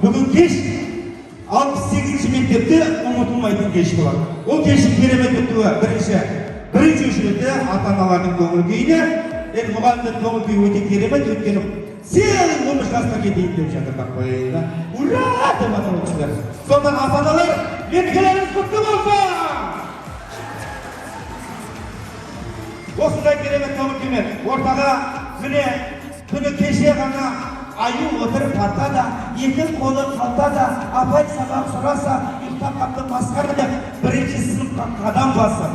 Бүгін кеш 68-ші мектепте ұмытылмайтын кеш болады. Ол кештің керемет өтуі бірінші үшіреті ата-аналардың көңіл күйіне, мұғалімдердің көңіл күйі өте керемет өткені сенің 13 жасқа кетейін деп жатыр қойында. Ура! деп атыр оқушылар. Сонда ата-аналар, мерекелеріңіз құтты болсын! Осындай керемет көңіл күймен ортаға міне күні кеше ғана аю отыр партада, екі қолы қалтада, апай сабақ сұраса, ұйықтап қапты масқара деп бірінші сыныпқа қадам басып,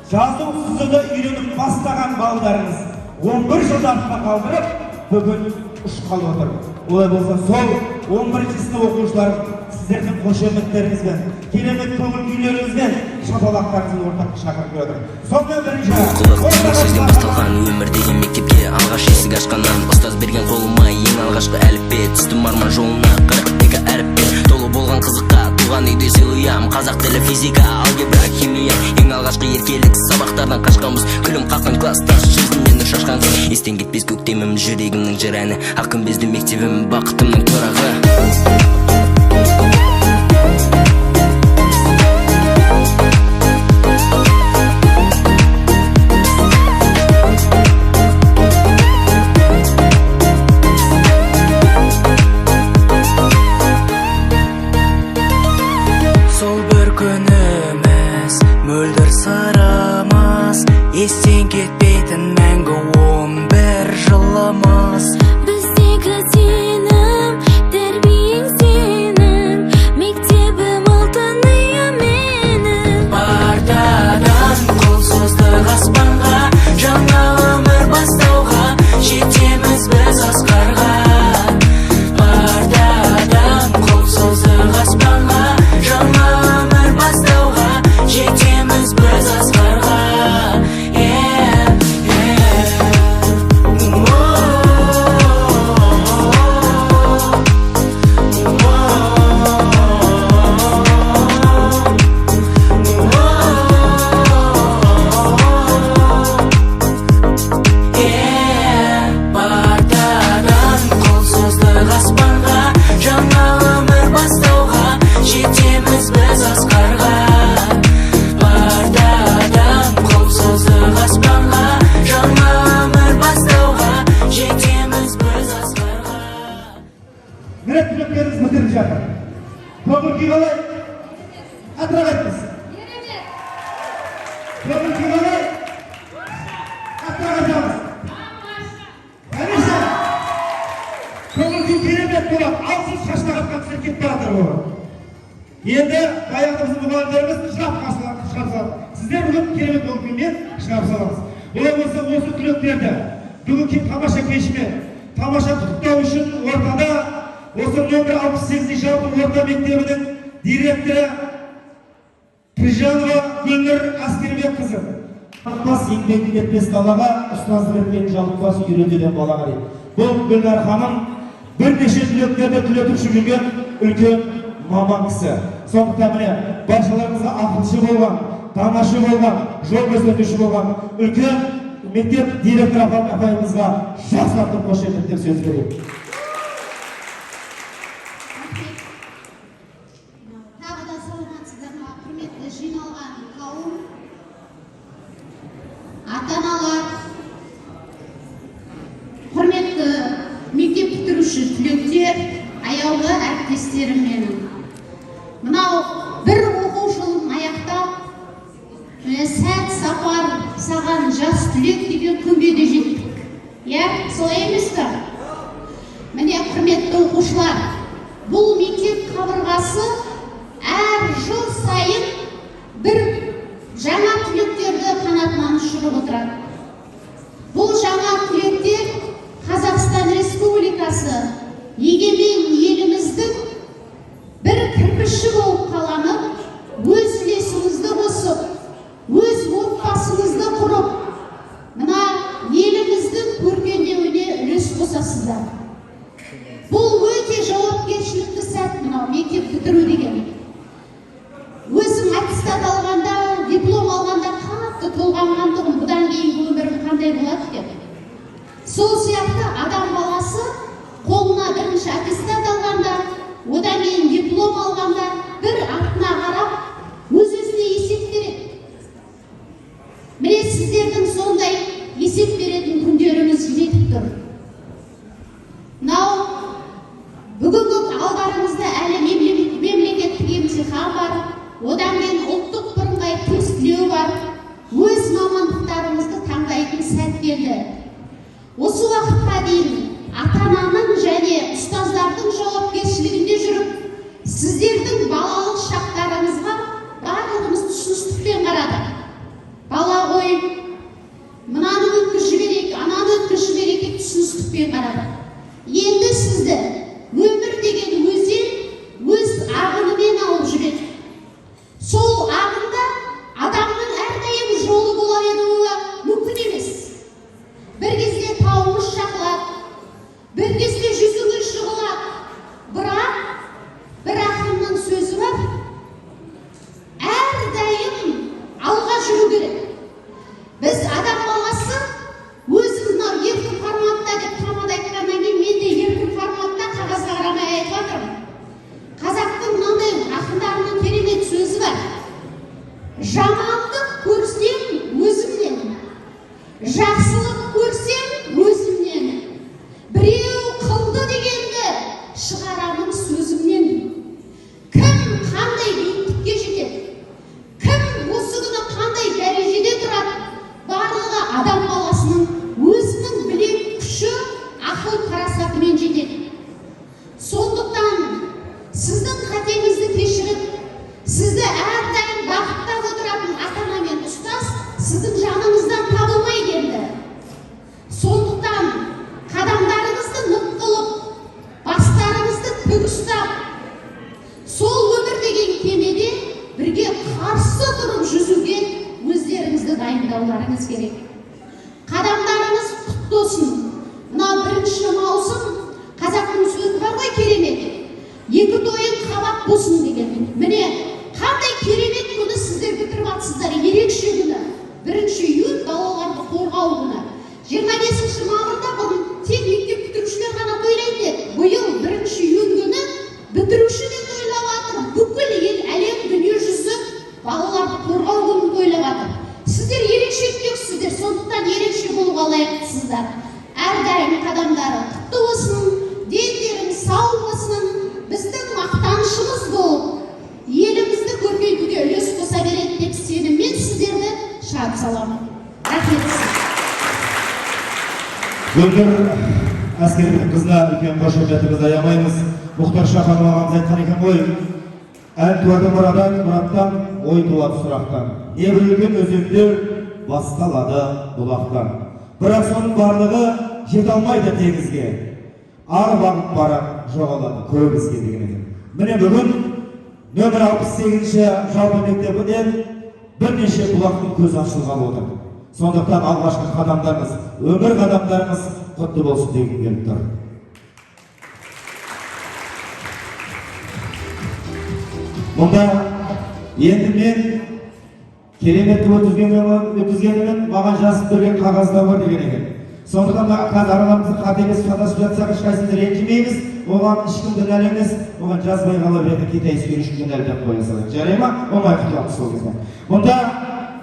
жазу сызуды үйреніп бастаған балдарыңыз 11 жылда артқа қалдырып, бүгін ұшқалы отыр. Олай болса, сол 11-ші сынып оқушылар сіздердің қошеметтеріңізбен, керемет көңіл күйлеріңізбен шапалақтарыңызды ортаққа шақырып отыр. Сонымен бірінші сөзден басталған өмір деген мектепке алғаш есік ашқаннан ұстаз берген қолыма ең алғашқы әліппе түстім арман жолына 42 әріппен толы болған қызыққа туған үйде сыйлыям қазақ тілі физика алгебра химия ең алғашқы еркелік сабақтардан қашқанбыз күлім қаққан класстас жүзінен нұр шашқан естен кетпес көктемім жүрегімнің жыр әні ақ күмбезді мектебім бақытымның тұрағы естен кетпейтін мәңгі 11 жылымыз біздегі сенім тәрбиең сенің мектебім алтыным менің партадан қол создық аспанға жаңа өмір бастауға жетеміз біз асқарға партадан қол создық аспанға жаңа өмір бастауға жетеміз біз асқарға Түлектеріңіз бітіріп жатыр. Көңіл күй қалай? Атырақ айтыңыз. Көңіл күй қалай? Атырақ айтамыз. Конечно. Көңіл күй керемет болады. Алсыз шашына қатқан кісілер кетіп баратыр болады. Енді баяғымыздың мұғалімдеріміз шығарып салады. Сіздер бүгін керемет көңіл күймен шығарып саламыз. Олай болса осы түлектерді бүгін тамаша кешімен, тамаша құттықтау үшін ортада осы нөмір 68 жалпы орта мектебінің директоры Тыжанова Гүлнұр Әскербекқызы. Бас еңбек етпес далаға ұстаздық еткен жалықпас үйретуден балаға дейді. Бұл Гүлнұр ханым бірнеше түлектерді түлетіп жүрген үлкен маман кісі. Сондықтан міне баршаларыңызға ақылшы болған, данашы болған, жол көрсетуші болған үлкен мектеп директоры апайымызға жақсылап қошеметтер сөз берейік. Ата-аналар, құрметті мектеп бітіруші түлектер, аяулы әріптестерім менің. Мынау бір оқу жылын аяқтап, сәт сапар саған жас түлек деген күнге де жеттік. Солай емес пе? Міне құрметті оқушылар, бұл мектеп қабырғасы әр жыл сайын бір жаңа түлектерді қанатынан ұшырып отырады. Бұл жаңа түлектер Қазақстан Республикасы егемен еліміздің бір кірпіші болып қаланып, өз үлесіңізді қосып, өз отбасыңызды құрып, мына еліміздің көркендеуіне үлес қосасыздар. Бұл өте жауапкершілікті сәт, мынау мектеп бітіру деген. Өзім аттестат алғанда, диплом алғанда қатты толғанғандығым, бұдан кейінгі өмірім қандай болады деп. Сол сияқты адам баласы қолына бірінші аттестат алғанда, диплом алғанда бір артына қарап өз-өзіне есеп береді. Міне сіздердің сондай есеп беретін күндеріңіз жетіп тұр. Мынау бүгінгі алдарыңызда әлі мемлекеттік емтихан бар, одан кейін ұлттық бірыңғай тестілеу бар, өз мамандықтарыңызды таңдайтын сәт келді. Осы уақытқа дейін ата-ананың және ұстаздардың жауапкершілігінде жүріп, сіздердің балалық шақтарыңызға барлығымыз түсіністікпен қарадық. Бала ғой, мынаны өткізіп жіберейік, ананы өткізіп жіберейік деп түсіністікпен қарадық. Енді сізді өмір деген өзен өз ағынымен алып жүреді. Сол ағында адамның әрдайым жолы бола беруі мүмкін емес. Бір кезде тауымыз шағылады, бір кезде жүзіңіз жығылады. Бірақ бір ақынның сөзі бар, әрдайым алға жүру керек. Біз адам баласы өзіміз еркін форматта деп тамада айтқаннан кейін мен де еркін форматта қағазға қарамай айтып жатырмын. Қазақтың мынандай ақындарының керемет сөзі бар. Жамандық көрсем өзімнен, жақсылық көрсем өзімнен, біреу қылды дегенді шығарамын сөзімнен. Кім қандай биіктікке жетеді, кім осы күні қандай дәрежеде тұрады, барлығы адам баласының өзінің білек күші, ақыл парасатымен жетеді. Сондықтан сіздің қатеңізді кешіріп, сізді әрдайым бақыттап отыратын ата-ана мен ұстаз сіздің жаныңыздан табылмай келді. Сондықтан қадамдарыңызды нық қылып, бастарыңызды тік ұстап, сол өмір деген кемеде бірге қарсы тұрып жүзуге өздеріңізді дайындауларыңыз керек. Қадамдарыңыз құтты болсын. Мына 1 маусым қазақтың сөзі бар ғой, керемет. Екі тойын қабат болсын деген. Міне қандай керемет күні сіздер бітіріп жатсыздар. Ерекше күні. 1 июль балаларды қорғау күні. 25 мамырда бұл тек мектеп бітірушілер ғана тойлайды деді. Биыл 1 июль күні бітіруші де тойлап жатыр. Бүкіл ел, әлем, дүние жүзі балаларды қорғау күнін тойлап жатыр. Сіздер ерекше түлексіздер, сондықтан ерекше болуға лайықтысыздар. Әрдайым қадамдары құтты болсын, дендеріңіз сау болсын, біздің мақтанышымыз болып, елімізді көркейтуге үлес қоса береді деп сеніммен сіздерді шағып саламын. Рахмет. Гүлнұр әскердің қызына үлкен қошеметімізді аямаймыз. Мұхтар Шаханов ағамыз айтқан екен ғой, ән туады мұраттан, ой туады сұрақтан. Не білген өзендер басталады бұлақтан. Бірақ соның барлығы жете алмайды теңізге. Ар бағыт барып жоғалады көп ізге деген екен. Міне бүгін нөмір 68-ші жалпы мектебінен бірнеше бұлақтың көз ашылғалы отыр. Сондықтан алғашқы қадамдарыңыз, өмір қадамдарыңыз құтты болсын дегім келіп тұр. Мұнда енді мен кереметті өткізгенімен маған жазып берген қағазда бар деген екен. Сондықтан қазір арамызда қателесіп шатасып жатсақ ешқайсымызды ренжімейміз, оған ешкім кінәлі емес, оған жазбай қала береді, Китай сүйрішін кінәлі деп қоя салады. Жарай ма? Оңай құтыламыз сол кезде. Мұнда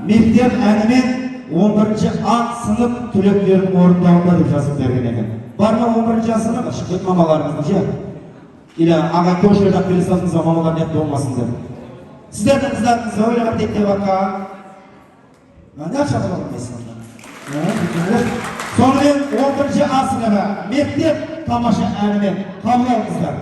мектеп әнімен 11-ші А сынып түлектердің орындауында деп жазып берген екен. Бар ма 11-ші А сынып? Шықпет мамаларыңыздың же? Или аға көшірден келе салдыңыз ба, мамалар нет болмасын деп. Сіздердің қыздарыңызды ойлаған тектеп атқан. Не шағыл olmayсын. Сонымен 11-ші А сыныбы мектеп тамаша әнімен қабыл алыңыздар.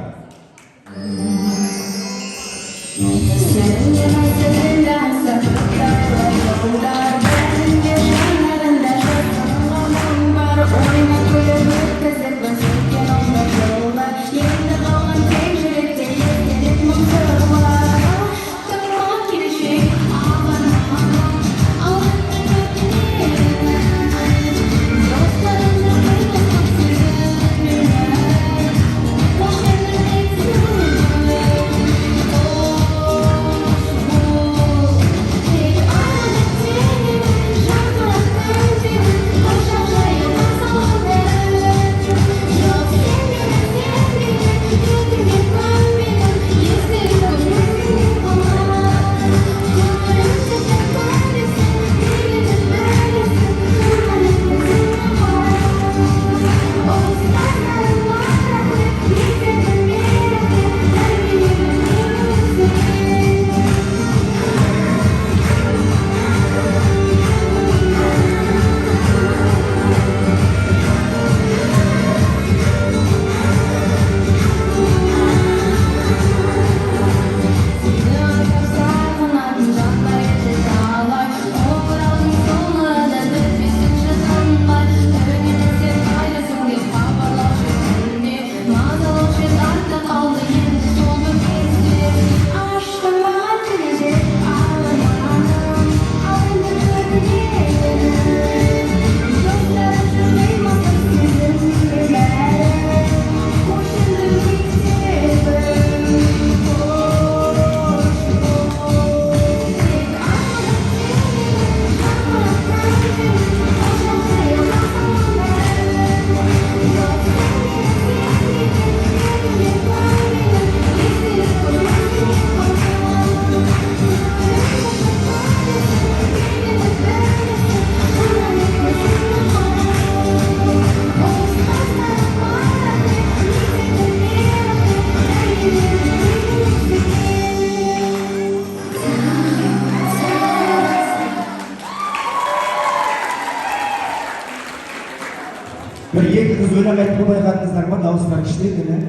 өлең айтып байқадыңыздар ма? Дауыстар күшті екен.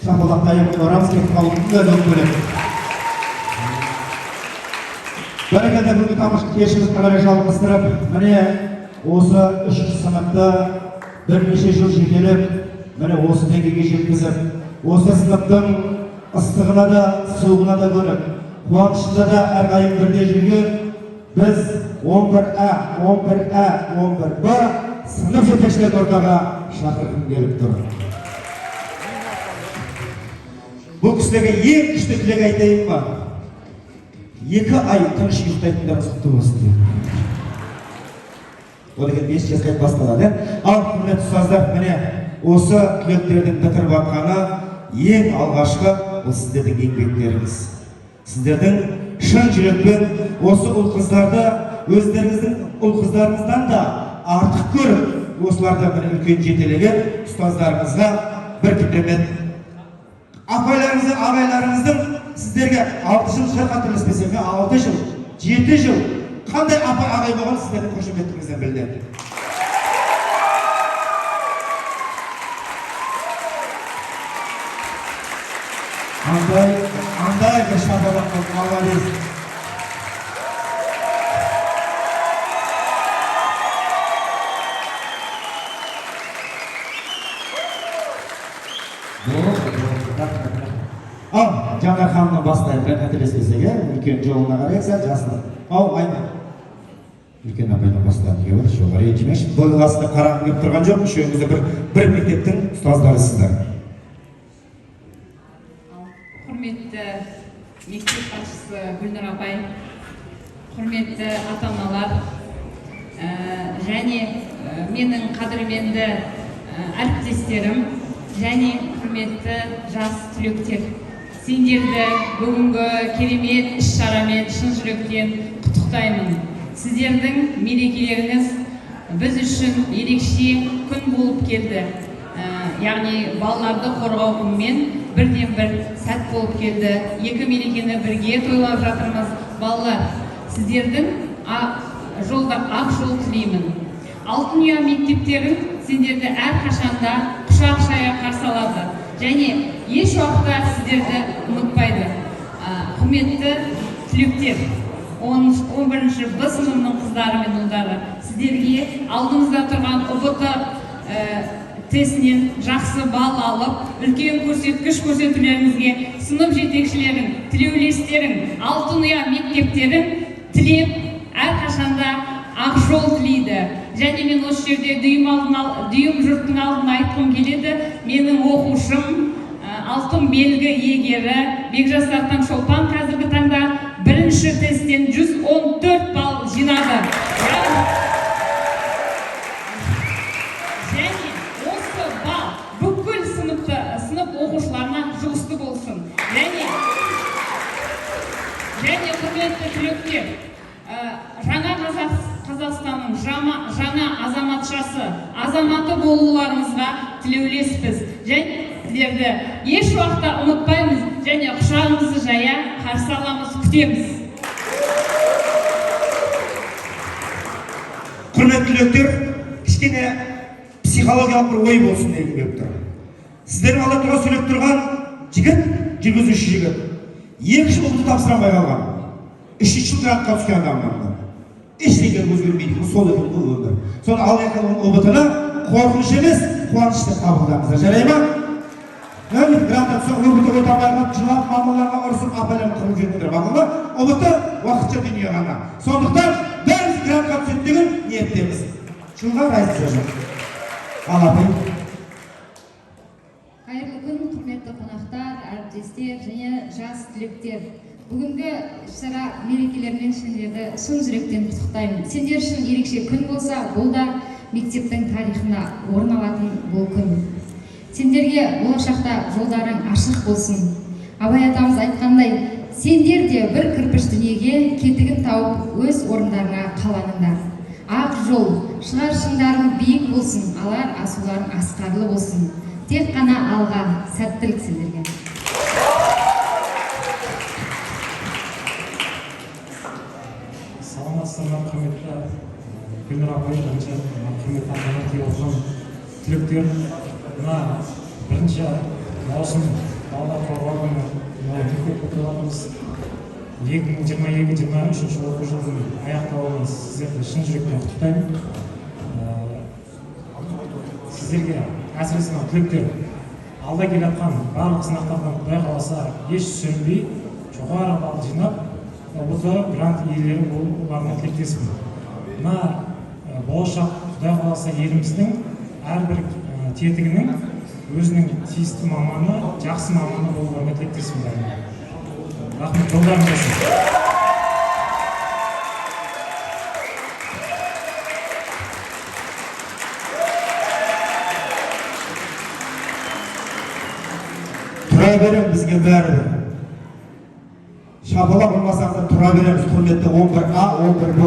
Шапалақтай орамыз кетіп қалды өлең бөлек. Бәрекелді бүгінгі тамаша кешімізді қарай жалғастырып, міне осы 3-ші сыныпты бірнеше жыл жетелеп, міне осы деңгейге жеткізіп, осы сыныптың ыстығына да, суығына да көріп, қуанышында да әрқайым бірде жүрген біз 11А, 11Б сынып жетекшілер ортаға шақырғым келіп тұр. Бұл кісілерге ең күшті тілек айтайын ба? 2 ай тыныш ұйықтайтындар құтты болсын деп. О деген 5 жасқа басталады. Ал құрметті ұстаздар, міне осы түлектердің бітіріп жатқаны ең алғашқы ол сіздердің еңбектеріңіз. Сіздердің шын жүрекпен осы ұл-қыздарды өздеріңіздің ұл-қыздарыңыздан да артық көріп, осыларда бір үлкен жетелеген ұстаздарыңызға бір керемет апайларыңыздың, ағайларыңыздың сіздерге 6 жыл қатарласпесем, 6 жыл, 7 жыл қандай апай ағай болған сіздердің қошеметтігіңізден білдіреді. Андай бір шапалақ болып молодец. Ал, Жанар ханымнан бастайық, бір қателеспесек, үлкен жолына қарайық, сәл жасылық. Ау, айна. Үлкен апайдан бастайық, неге бар, жоғары етемеш. Бұл қасында қарағым кеп тұрған жоқ, үшеуіңізді бір мектептің ұстаздарысыздар. Құрметті мектеп басшысы Гүлнұр апай, құрметті ата-аналар, және менің қадірменді әріптестерім, және құрметті жас түлектер. Сендерді бүгінгі керемет іс-шарамен шын жүректен құттықтаймын. Сіздердің мерекелеріңіз біз үшін ерекше күн болып келді. Яғни балаларды қорғау күнімен бірден бір сәт болып келді. 2 мерекені бірге тойлап жатырмыз. Балалар, сіздердің жолда ақ жол тілеймін. Алтын ұя мектептерін сендерді әрқашанда құшақ жая қарсы алады және еш уақытта сіздерді ұмытпайды. Құрметті түлектер, 11-ші Б сыныбының қыздары мен ұлдары, сіздерге алдыңызда тұрған ұбт тестінен жақсы балл алып, үлкен көрсеткіш көрсетулеріңізге сынып жетекшілерің, тілеулестерің, алтын ұя мектептерін тілеп, әрқашанда ақ жол тілейді. Және мен осы жерде дүйім жұрттың алдына айтқым келеді. Менің оқушым, алтын белгі иегері Бекжасартан Шолпан қазіргі таңда 1-ші тесттен 114 балл жинады. Және осы балл бүкіл сынып оқушыларына жұғысты болсын. Және құрметті түлектер, жаңа Қазақстанның жаңа азаматшасы, азаматы болуларыңызға тілеулеспіз. Және сіздерді еш уақытта ұмытпаймыз және құшағымызды жая қарсы аламыз, күтеміз. Құрметті түлектер, кішкене психологиялық бір ой болсын дегім келіп тұр. Сіздердің алда тұрған сөйлеп тұрған жігіт, жүргізуші жігіт, 2 жыл ұбт тапсырамай қалған, 3-ші грантқа түскен адамдар. Ештеңе өзгермейді, сол екен бұл өмір. Соны ал екен ұбт-ны қорқыныш емес, қуанышты қабылдаңыздар. Жарай ма? Грантта түсіп, ұбт отамайға жылап, мамаларға ұрысып, апайларын қылып жүрмеңдер. Бағылы, ұбт уақытша дүние ғана. Сондықтан бәріміз грантқа түседі деген ниеттеміз. Жылға райсыз жоқ. Ал апай. Қайырлы күн, құрметті қонақтар, әріптестер және жас түлектер. Бүгінгі іс-шара мерекелермен сендерді шын жүректен құттықтаймын. Сендер үшін ерекше күн болса, бұл да мектептің тарихына орын алатын бұл күн. Сендерге болашақта жолдарың ашық болсын. Абай атамыз айтқандай, сендер де бір кірпіш дүниеге кетігін тауып өз орындарына қаланыңдар. Ақ жол, шығар шыңдарың биік болсын, алар асуларың асқарлы болсын. Тек қана алға, сәттілік сендерге. Саламатсыздар ма, құрметті Гүлнұр апай, құрметті ағалар, келіп отырған түлектер, мына 1 маусым балалар қорғау күні мектеп оқушыларымыз 2022-23 оқу жылының аяқталуын сіздерді шын жүректен құттықтаймын. Сіздерге әсіресе түлектер алда келе жатқан барлық сынақтардан Құдай қаласа еш сүрінбей жоғары балл жинап, ұбт грант иелері болуларына тілектеспін. Мына болашақ Құдай қаласа еліміздің әрбір тетігінің өзінің тиісті маманы, жақсы маманы болуларына тілектеспін. Рахмет, жолдарыңыз болсын. Тұра берем бізге бәрі. Шапалақ болмасаңыздар тұра береміз, құрметті 11А, 11Б.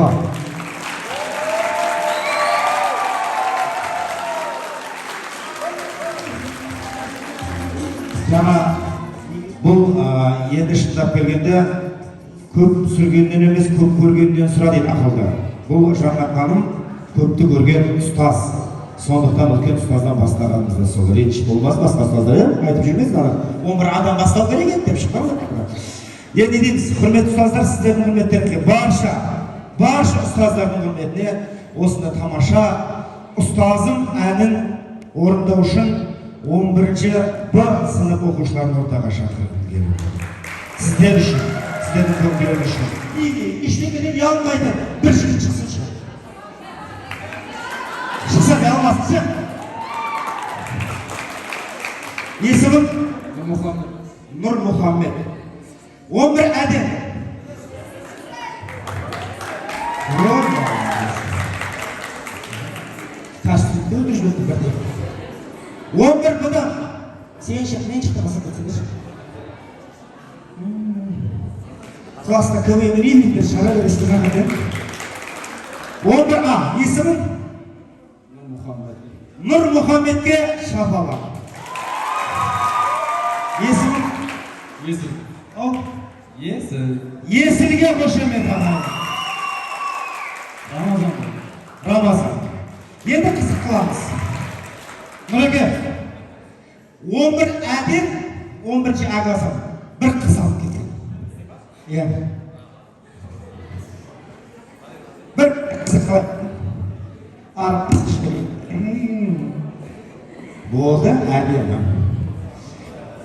Жаңа бұл енді шындап келгенде көп сүргеннен емес, көп көргеннен сұра дейді ақылды. Бұл жаңа ханым көпті көрген ұстаз. Сондықтан үлкен ұстаздан бастағанымызда сол реніш болмас, басқа ұстаздар айтып жүрмес, 11Адан бастау керек еді деп шыққан. Енді дейміз, құрметті ұстаздар, сіздердің құрметтеріңізге, барша ұстаздардың құрметіне осында тамаша ұстазым әнін орындау үшін 11-Б сынып оқушыларын ортаға шақырғым келеді. Сіздер үшін, сіздердің көңілдеріңіз үшін. Ештеңеден ұялмайды, бір жігіт шықсыншы. Шықса не алмасын. Есімім Нұр Мұхаммед. 11 әдем. 11 бұдан. Сен шық, мен шықты басып кетсеңдер. Класста КВН риминдер шара берестіған әдем. 11А. Есімім Нұр Мұхаммедке шапалақ. Есімім Есілге қошемет ағайын. Рамазан. Енді қызық қыламыз. Нұреке, 11 әдем, 11-ші ағасам. Бір қыз алып кеткен. Бір қызық қылап. Арып қышты. Болды, әдем.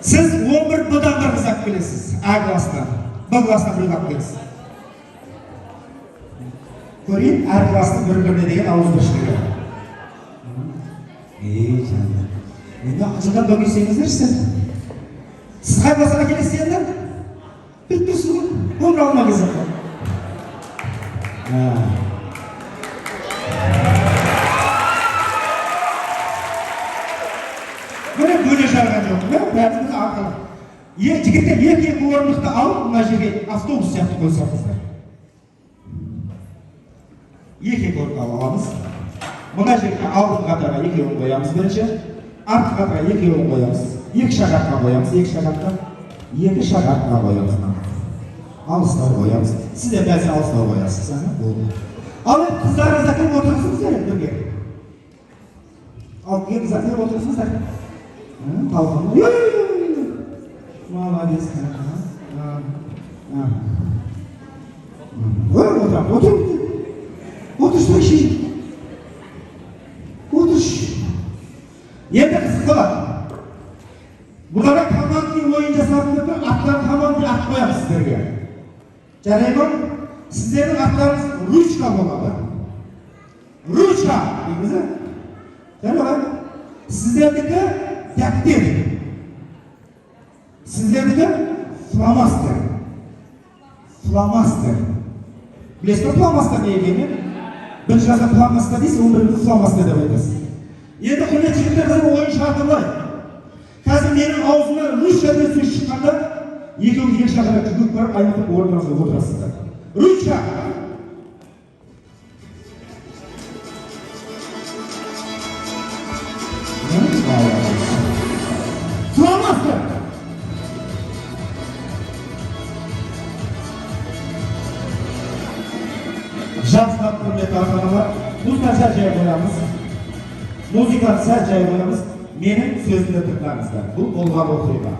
Сіз 11 бұдан бір қыз алып келесіз. А классынан. Б классынан бір алып келесіз. Көрейін, әр классының бір-біріне деген ауызбіршілігі. Жаным. Енді ақылдан бөгейсеңіздерші. Сіз қай классына келесіз енді? Бүйтпесіз ғой. Өмір алма кезіп. Міне бөле жарған жоқ. Бәріміз ақылы. Жігіттер екі орындықты алып, мына жерге автобус сияқты қойсаңыздар. Екі орын аламыз. Мына жерге алдын қатарға екі орын қоямыз бірінші. Артқы қатарға екі орын қоямыз. Екі шағатқа қоямыз, екі шағатқа қоямыз. Алыстау қоямыз. Сіз де бәзір алыстау қоясыз. Ал енді қыздарыңызда кім отырсыңыздар бірге? Ал қыздар кім отырсыңыздар? Талғын. Молодец. Отыршы. Енді қызық болады. Бұларға командный ойын жасап өтіп, аттарын командный ат қоямыз сіздерге. Жарайды ма? Сіздердің аттарыңыз ручка болады. Ручка дейміз. Жарайды. Сіздердікі дәптер. Сіздердікі фломастер. Білесіз ба фломастер не екенін? Бір жаза фломастер дейсіз, 11-ді фломастер деп айтасыз. Енді құрметті жігіттердің ойын шарты былай. Қазір менің аузымнан ручка деген сөз шыққанда, екеуіңіз екі жағына жүгіріп барып, аймақтың орныңызға отырасыздар. Ручка! Фломастер! Жақсылап құрметті ата-аналар, бұл нәрсе жай қоямыз. Музыканы сәл жай қоямыз. Менің сөзімді тыңдаңыздар. Бұл болған оқиға.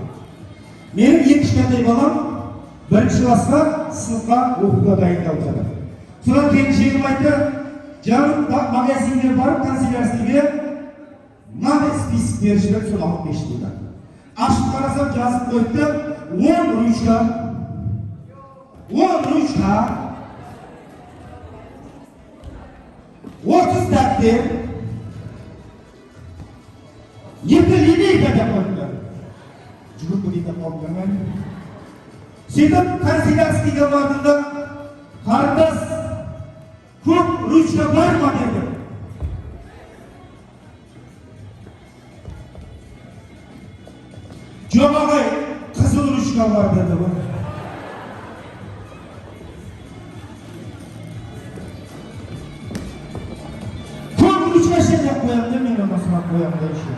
Менің ең кішкентай балам 1-ші классқа сыныпқа оқуға дайындалып жатыр. Содан келіншегім айтты, жаным магазинге барып канцелярскийге мынандай список берішіп еді, соны алып берші дейді. Ашып қарасам жазып қойыпты 10 ручка, 30 дәптер, 2 линейка деп қойыпты. Жүгіріп дейді қойыпты мен. Сөйтіп канцелярскийге бардым да, қарындас, көп ручка бар ма деді. Жоқ ағай, қызыл ручка бар деді. Көп ручка шетеп қоямын да, мен оны сұрақ қоямын да еще.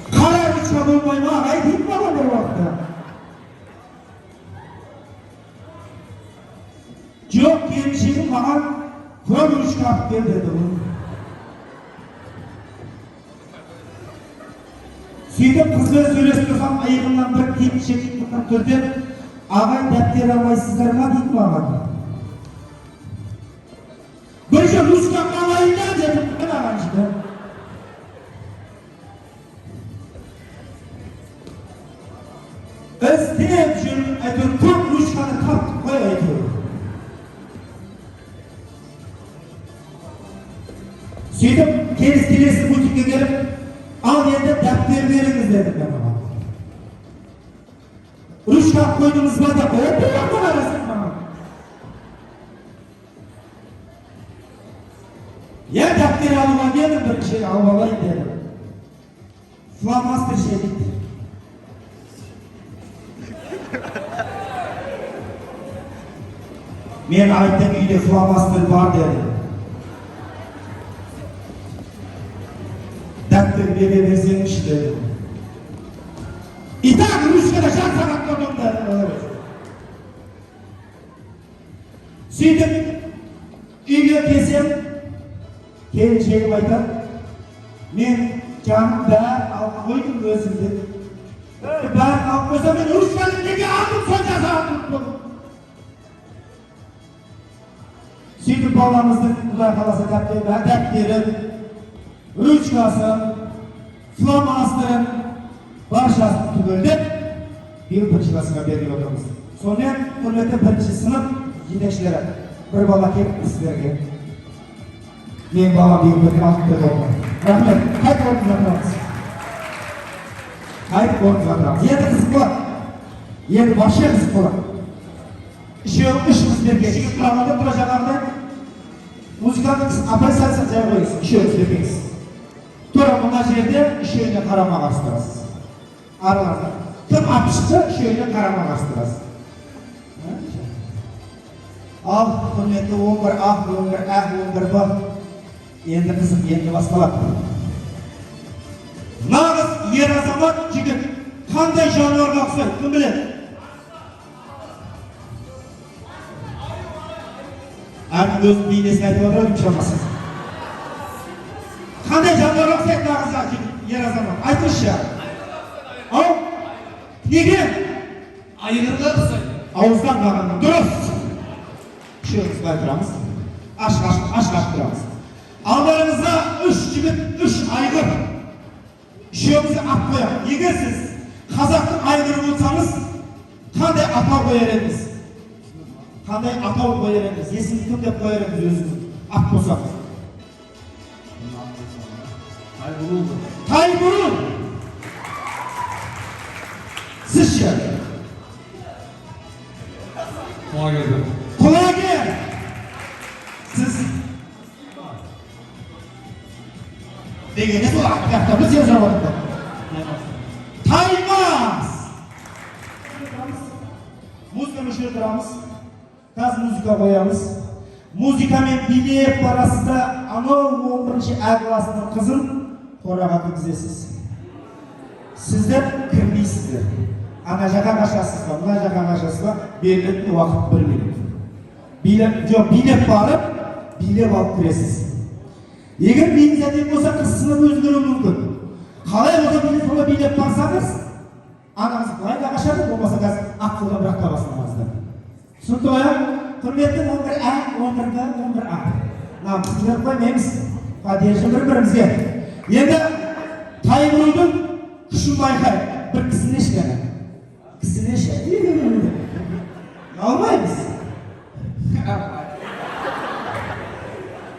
Қара ручка болмай ма ағай дейді маған бір уақытта. Жоқ, келіншегім маған көп ручка алып бер деді. Сөйтіп қызбен сөйлесіп тұрсам, аяғымнан бір тепшек түртіп, ағай дәптер алмайсыздар ма дейді маған. Бірінші ручка қалайын да дедім, мен аған жеді. Іздеп жүріп, әйтеуір көп ручканы таптық қой әйтеуір. Сөйтіп, келесі бутикке келіп, ал енді дәптер беріңіз дедім мен оған. Ручка қойдыңыз ба деп, опы қарасың маған. Дәптер алуға келдім, бірінші алып алайын дедім. Фломастер жедік. Мен айттым, үйде фломастер бар дедім. Дәптер бере берсеңізші дедім. Итак, ручкада жан сағат тұрдым дедім. Сөйтіп, үйге келсем, келіншегім айтады, мен жаным бәрін алып қойдым өзімді. Бәрін алып қойсам, мен ручканы неге алдым, сонша сағат тұрдым. Сөйтіп баламыздың Құдай қаласа дәптерін, ручкасын, фломастерін, баршасын түгелдеп, биыл 1-ші классқа беріп отырмыз. Сонымен құрметті 1-ші сынып жетекшілері бір бала келіп сіздерге. Мен балам биыл бірге алып беріп отырмын. Рахмет, қайт орныңызға отырамыз. Қайт орныңызға отырамыз. Енді қызық болады. Енді вообще қызық болады. Үшеуі 3 қызберге жігіт тұрағанда тұра жаңағыдай музыканы апай сәлсін жай қойыңыз, үшеуіңіз бермеңіз. Тура мына жерде үшеуіне қарама-қарсы тұрасыз. Араларында. Кім апы шықты, үшеуіне қарама-қарсы тұрасыз. Ал, құрметті 11 ақ, 11 әқ, 11 бұл. Енді қызық, енді басталады. Нағыз ер азамат жігіт қандай жануарға ұқсайды, кім біледі? Әркім өзінің бейнесін айтып отыр, өтіп шамасыз. Қандай жануарға ұқсайды нағыз ер азамат? Айтыңызшы. Ау? Неге? Айғырға ұқсайды. Ауыздан бағаннан. Дұрыс. Үшеуіміз былай тұрамыз. Ашық тұрамыз. Алдарыңызға 3 жігіт, 3 айғыр. Үшеуімізді ат қоямыз. Егер сіз қазақтың айғыры болсаңыз, қандай атау қояр едіңіз? Қандай атау қояр едіңіз? Есіңіз кім деп қояр едіңіз өзіңіз? Ат болсаңыз. Тайбұрыл. Сіз ше? Құлагер. Сіз? Дегенде сол ақтаптарды сен жауапты. Таймас. Музыка мүшелі тұрамыз. Қазір музыка қоямыз. Музыкамен билеп барасызда, анау 11-ші А класының қызын қораға кіргізесіз. Сіздер кірмейсіздер. Ана жаққа қашасыз ба, мына жаққа қашасыз ба, берілетін уақыт 1 минут. билеп барып, билеп алып кіресіз. Егер биіңіз әдемі болса, қыз сынып өзгеруі мүмкін. Қалай болса солай билеп барсаңыз, анаңыз былай да қашады, болмаса қазір ақылға бірақ табасыңыздар. Түсінікті ғой? Құрметті 11А, 11А. Намысты беріп қоймаймыз. Қадерші бір-бірімізге. Енді таймырудың күшін байқай. Бір кісіне шкені. Кісіне шкені. Алмаймыз.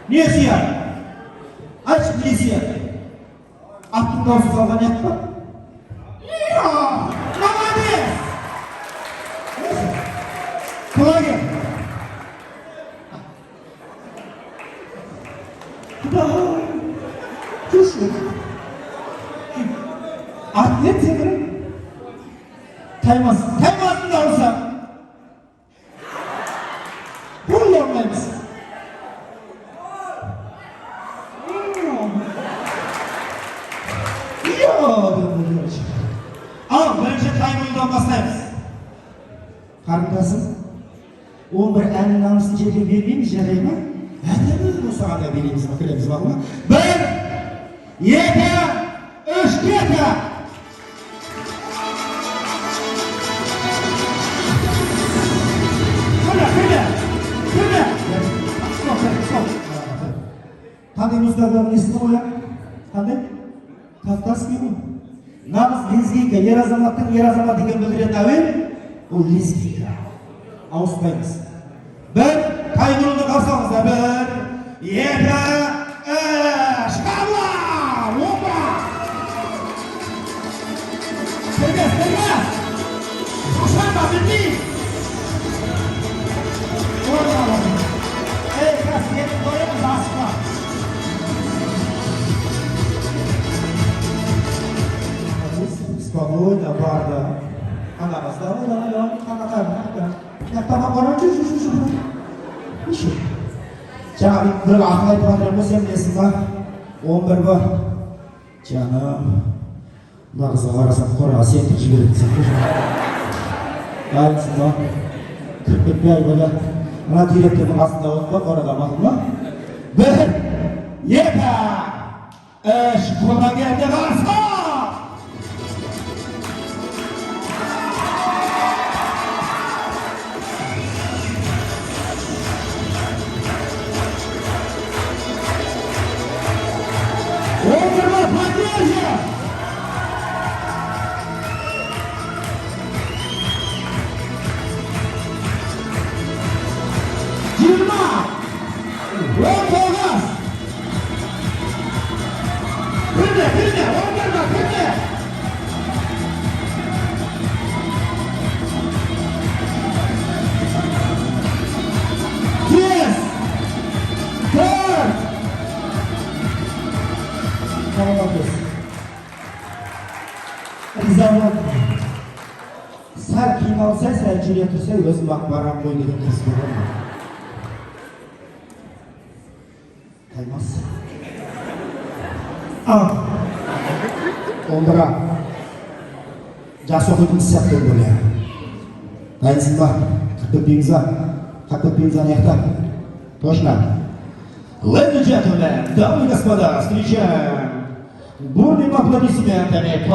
Не сияды? Айтшы, не сияды? Аттың даусы қалған ет па? Молодец! Құлай Күшік. Ат не тегірі? Таймаздың дауысы. Бұл орнаймыз. Ал, бірінші таймырдан бастаймыз. Қарындасым, 11 әннің намысын жерге бермейміз, жарай ма? Әдемі осыған да береміз, кіреміз бар ма? 1, 2, 3, 4. Күрді. Қандай мұздағылардың есіні қояқ? Қандай? Кавказский ғой. Нағыз лесбийка, ер азаматтың ер азамат деген білдіретін әуен, ол лесбийка. Ауыспаймыз. 1, таймырды қарсаңыздар. 1, 2, 3, қабла! Опа! Сергес! Қашанға білмейміз! Ей, қасиетін қойыңыз асыға! Спокойно, барды. Анамызда, қанақайым. Яқтама қоран жүр. Жаңа бір ақыл айтып қандырым болсам несін ба? 11 ба? Жаным, нағызға қарасам қораға сентік жіберетін сен. Дайынсың ба? Кіріп кетпей айбада. Мына директордың астында олың ба? Қорада мақыл ма? 1, 2, 3, қолдан келді қарысқа! Сәл қиналса, сәл жүре тұрса, өзім ақ барам қой деген қыз болған. Қаймас. 11-а. Жас оқитын сияқты бөле. Дайынсың ба? Как подпимза аяқтан. Точно. Ladies and gentlemen, дамы и господа, встречаем бурными аплодисментами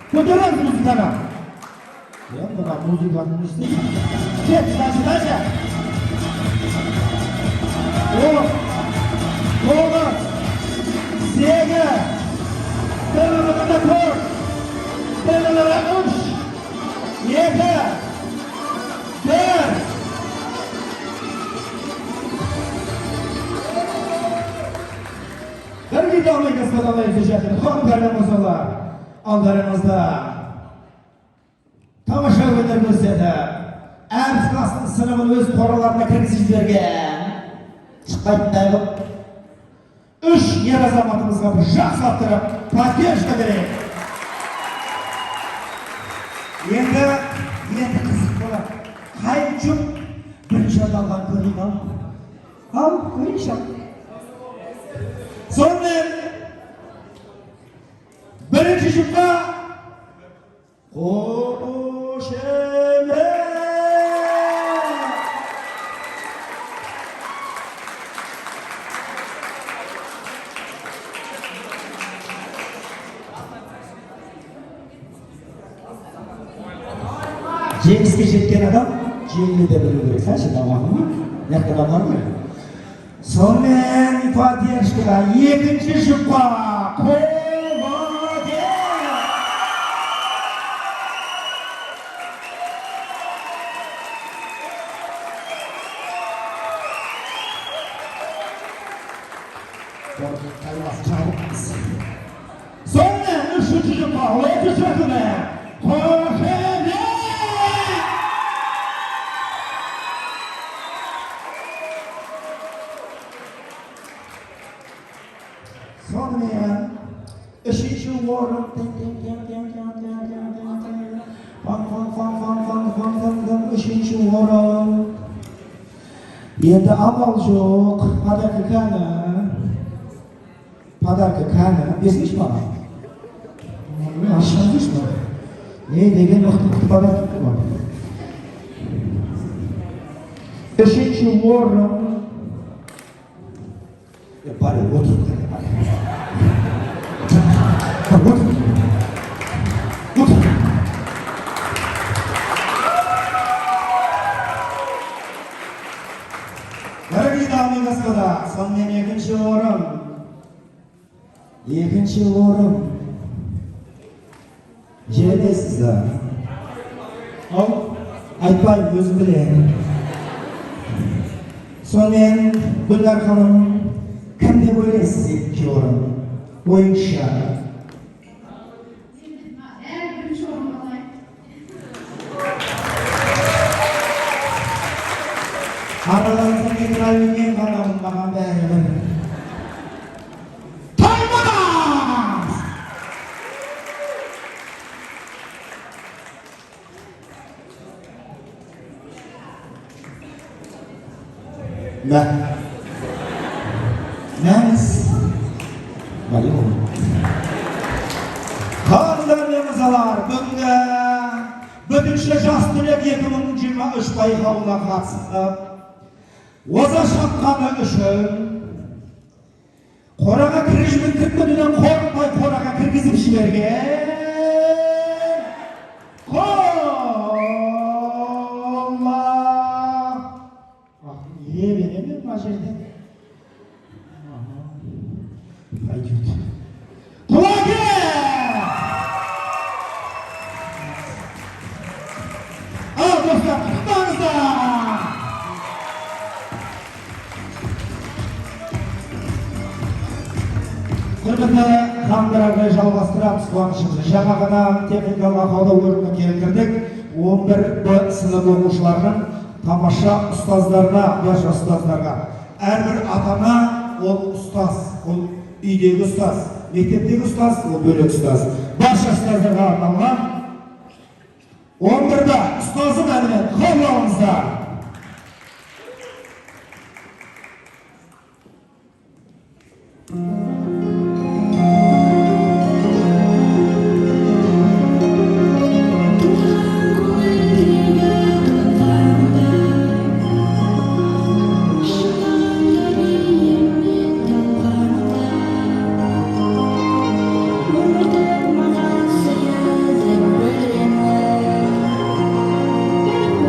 Көтереміз музыканы. Бұға музыканы үстейді. Кет, дайшы. 10, 9, 8, 4, 3, 2, 1. Дорогие дамы и господа, ladies and gentlemen, қонақтар мырзалар, алдарыңызда тамаша өнер көрсетіп, әр класстың сыныбын өз қораларына кіргізіп жіберген. Шықпайтындай қылып, 3 ер азаматымызға бір жақсылап тұрып, поддержка берейік. Енді қызық болады. Қай жұп бірінші адалған көрейік ал? Ал, көрейікші. Сонымен бірінші жұпқа қошемет. Жеңіске жеткен адам жеңіле де білу керек. Сәші дамағы ма? Нәқті адамдар ма? Сонымен поддержкаға екінші жұпқа қолдер. Сонымен үшінші жұпқа өте шақырды. Қошемет. Сонымен үшінші орын үшінші орын. Енді амал жоқ. Подарка кәні. Бесінші бана. Ашқан дейші ма? Не деген ұқты подарка ма? Үшінші орын. Баре, отыр. Дорогие дамы и господа, сонымен екінші орын. Екінші орын. Жердесіз. Ал, айтпайым, өзім білем. Сонымен Гүлнар ханым, кім деп ойлайсыз екінші орын? Ойынша. Бірінші орын қалай. Араларыңызда менің әлемнен ғана маған бәрі. Таймас! Мәміз. Бәлі бұл. Қандар мен қызалар, бүгінгі бүтінші жас түлек 2023 байқауына қатысып, оза шапқаны үшін қораға кіргізіп күнінен қорықпай қораға кіргізіп жіберген қола. Ебене мен ма жерде? Пойдет. Құлагер! Ал, достар, құттықтаңыздар! Құрметті қамдарарды жалғастырамыз қуанышымызды. Жаңа ғана техникалық ақауда орнына келтірдік. 11 сынып оқушыларының тамаша ұстаздарына, яш ұстаздарға. Әрбір ата-ана ол ұстаз, ол үйдегі ұстаз, мектептегі ұстаз, ол бөлек ұстаз. Барша ұстаздарға арналған 11-да ұстазы бәрімен қолдауыңыздар.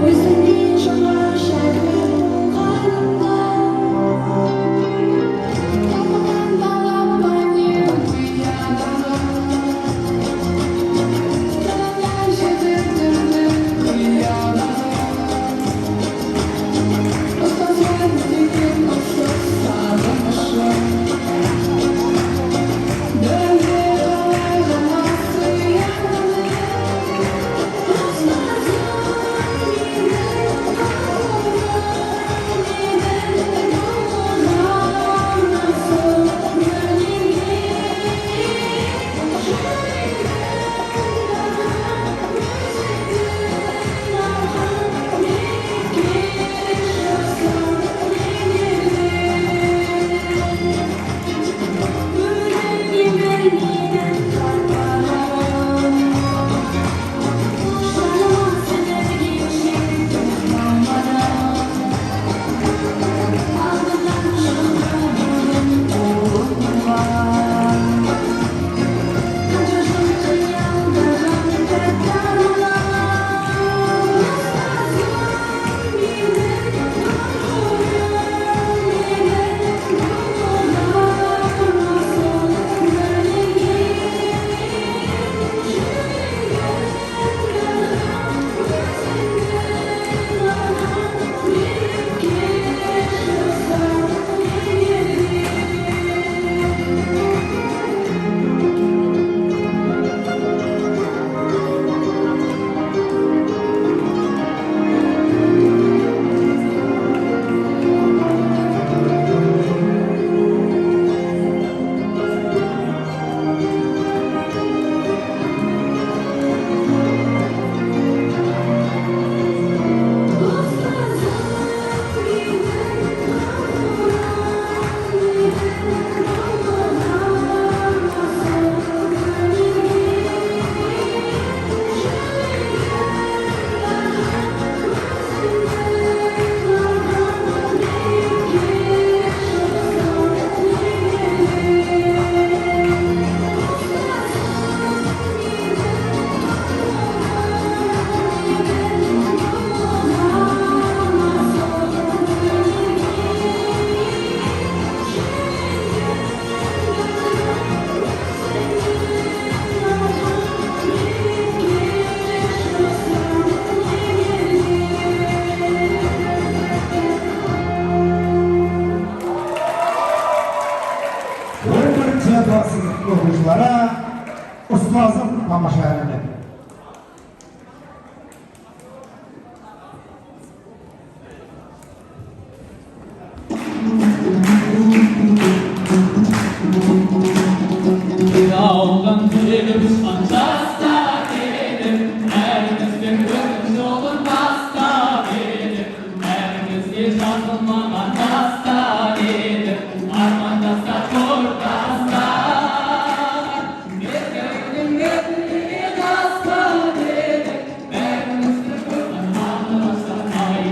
Өзіңнен жаңа тамаша әнімен. Yoldan gelip sancasta dedim, herkesin gözün yolun basta dedim, herkesge yazılmagan basta dedim, armandasta korkasta. Mezgilin gözüne basta dedim, herkesin gözün basta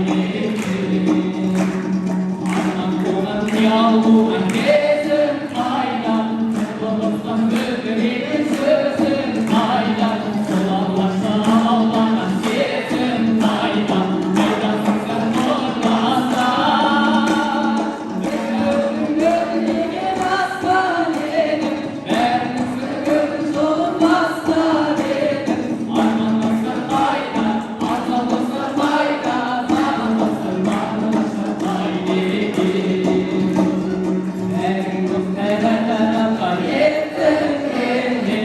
dedim, arman kolan yalvuğun gezin aydan. Olursan gözlerin sözün aydan, olarlarsa ağlanan sesin aydan, meydasızlar olmazlar. Gözlerin gözlerine basta dedim, vermişsin gözün solun basta dedim, armanlasın aydan, arzalasın aydan, zanlasın varlasın aydedim. Her gün severler kayettin elini,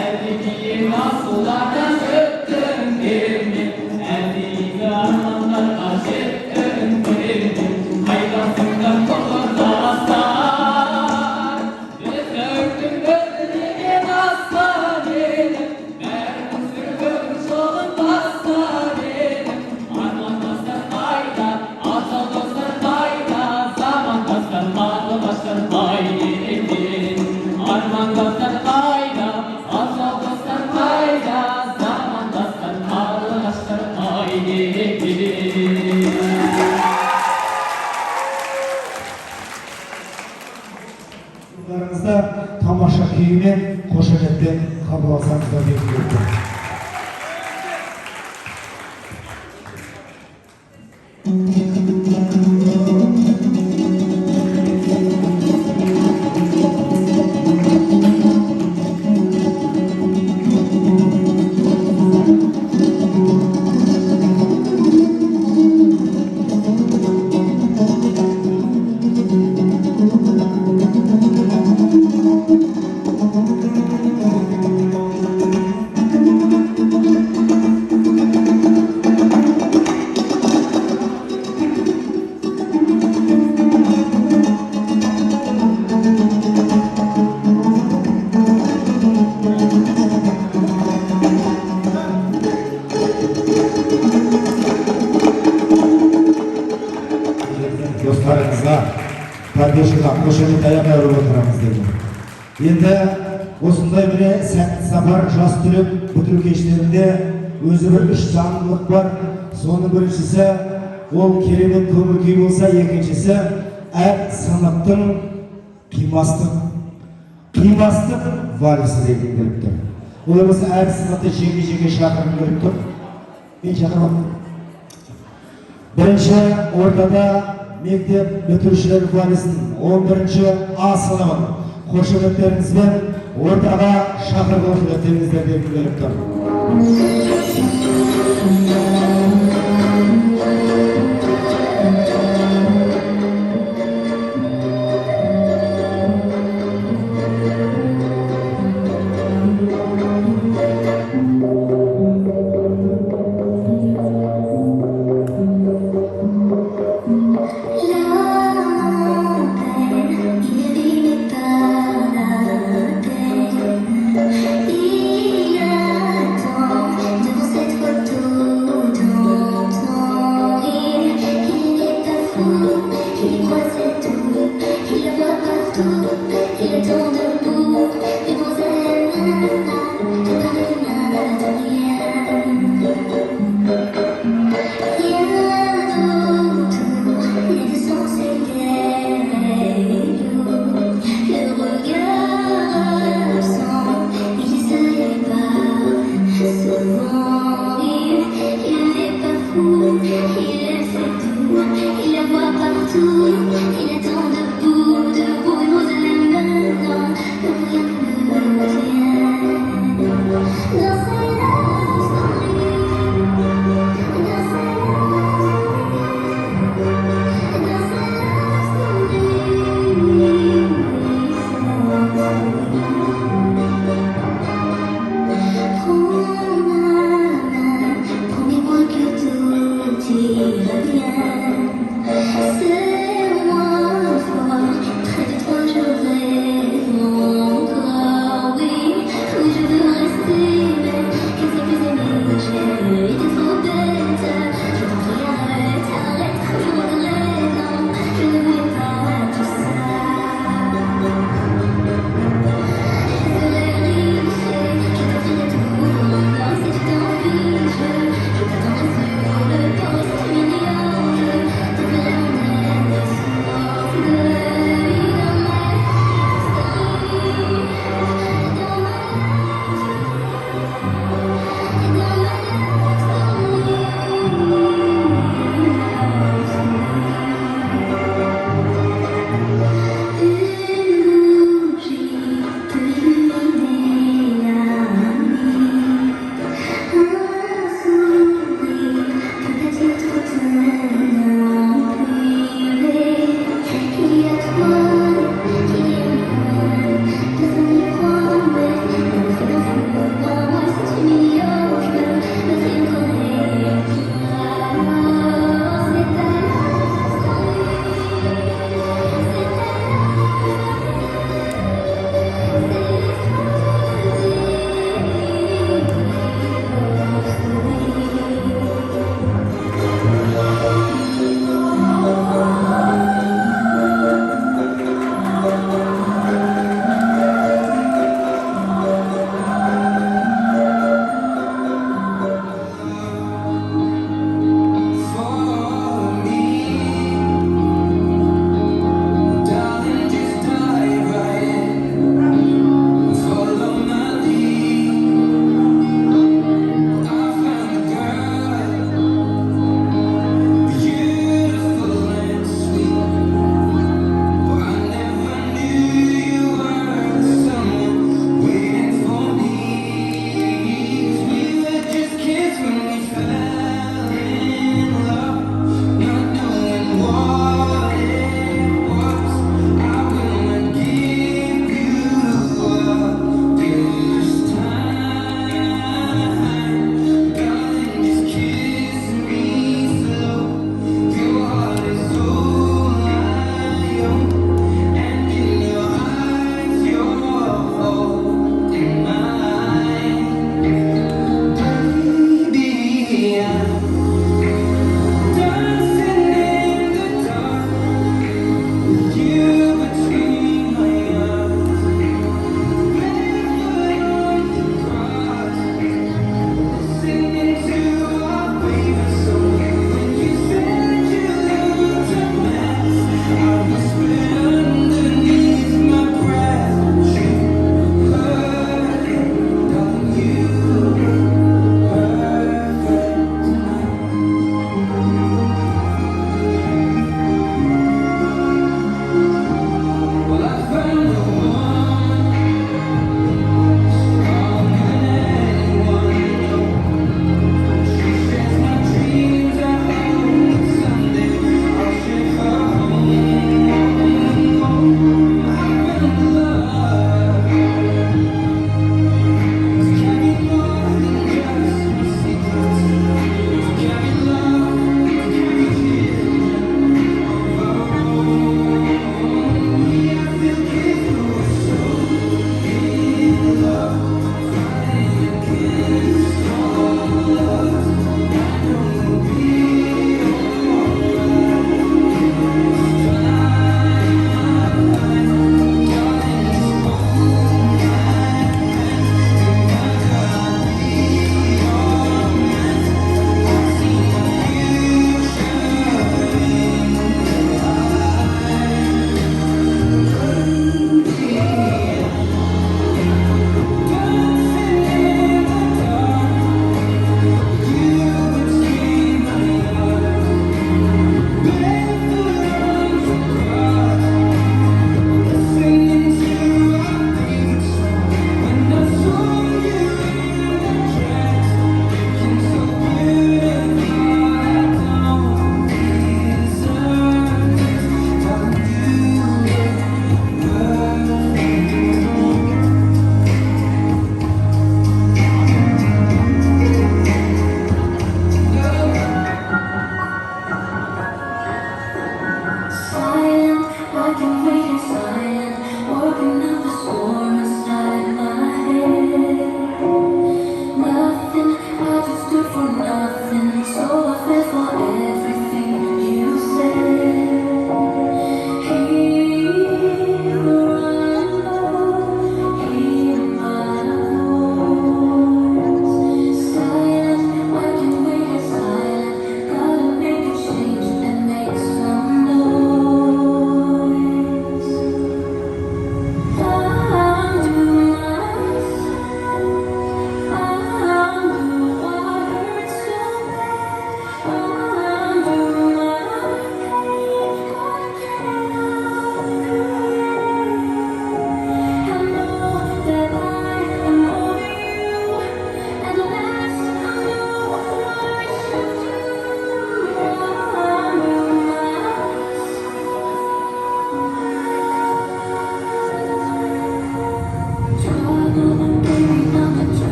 elini nasıllardan öptün elini, elini armanlar aşettin elini, haydansızlar kolundaslar. Gözlertin gözlerine basta dedim, vermişsin gözün solun basta dedim, armandasın ayda, azalasın ayda, zamandasın ağlasın aydedim. Armandasın ayda, azalasın ayda, zamandasın ağlasın aydedim. Yollarınızda тамаша күйімен қошеметпен қабыл алсаңыздар деп тілеймін. Достарыңызға, тәрбиешіға қошемет аяқ айырып отырамыз деді. Енді осындай міне сәтті сапар жас түлек бітіру кештерінде өзі бір үш заңдылық бар. Соның біріншісі ол керемет көңіл күй болса, екіншісі әр сыныптың қимастық вальсі деген келіп тұр. Ол емес әр сыныпты жеке-жеке шақырып келіп тұр. Мен шақырмадым. Бірінші ортада мектеп бітірушілер вальсін 11-ші А сыныбын қошеметтеріңізбен ортаға шақырып отырыңыздар деп келіп тұр.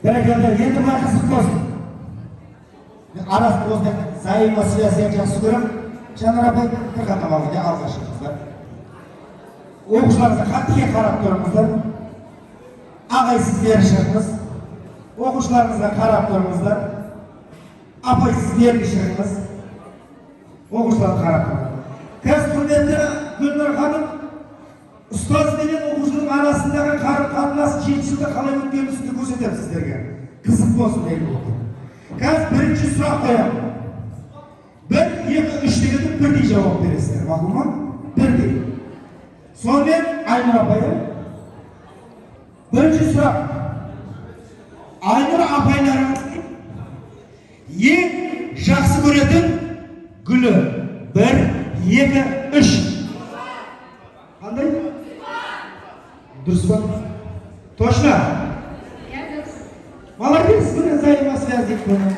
Бәрекелді, енді мына қызық болсын. Арасы болсын, взаимосвязь жақсы көрем. Жанар апай бір ғана балды, алғашқы қыздар. Оқушыларыңызға қатыге қарап тұрыңыздар. Ағай сіздер шығыңыз. Оқушыларыңызға қарап тұрыңыздар. Апай сіздер шығыңыз. Оқушыларға қарап тұрыңыздар. Қазір құрметті Гүлнұр ханым, ұстаз деген оқушының арасындағы қарым-қатынас 7 жылда қалай өткенін үстінде көрсетемін сіздерге. Қызық болсын деген болды. Қазір бірінші сұрақ қоямын. 1, 2, 3 дегенде бірдей жауап бересіздер, мақұл ма? Бірдей. Сонымен Айнұр апайым. Бірінші сұрақ. Айнұр апайларыңыздың ең жақсы көретін гүлі 1, 2, 3. Қандай? Дұрыс па? Точно? Молодец, міне взаимосвязь деп қойды.